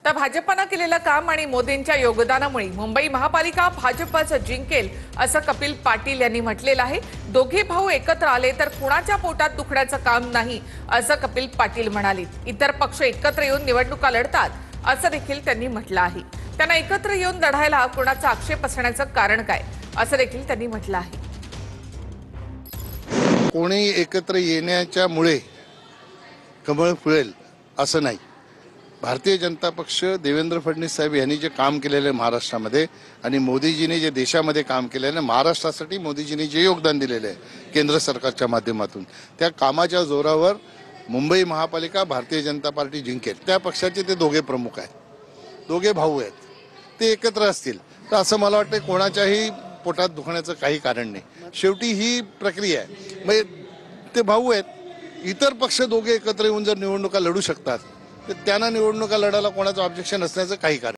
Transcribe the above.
तर भाजपनं केलेलं काम आणि मोदींच्या योगदानामुळे मुंबई महापालिका भाजपच जिंकेल असं कपिल पाटील यांनी म्हटलेलं आहे। दोघे भाऊ एकत्र आले तर कुणाच्या पोटात दुखण्याचं काम नाही असं कपिल पाटील म्हणाले। इतर पक्ष एकत्र येऊन निवडणुका लढतात असं देखील त्यांनी म्हटलं आहे। त्यांना एकत्र येऊन लढायला कुणाचा आक्षेप असण्याचं कारण काय असं देखील त्यांनी म्हटलं आहे। कोणी एकत्र येण्याच्यामुळे कमळ फुलेल असं नाही। भारतीय जनता पक्ष देवेंद्र फडणवीस साहेब यांनी जे काम केलेले महाराष्ट्रामध्ये आणि मोदीजींनी जे देशामध्ये काम केलेलं महाराष्ट्रासाठी मोदीजींनी जे योगदान दिलेले आहे केंद्र सरकारच्या माध्यमातून त्या कामाच्या जोरावर मुंबई महापालिका भारतीय जनता पार्टी जिंकेल। त्या पक्षाचे ते दोघे प्रमुख आहेत, दोघे भाऊ आहेत, ते एकत्र असतील तर असं मला वाटतं कोणाच्याही पोटात दुखण्याचं काही कारण नाही। शेवटी ही प्रक्रिया आहे, म्हणजे ते भाऊ आहेत, इतर पक्ष दोघे एकत्र येऊन जर निवडणुका लढू शकतात तर त्यांना निवडणुका लढायला कोणाचं ऑब्जेक्शन असण्याचं काही कारण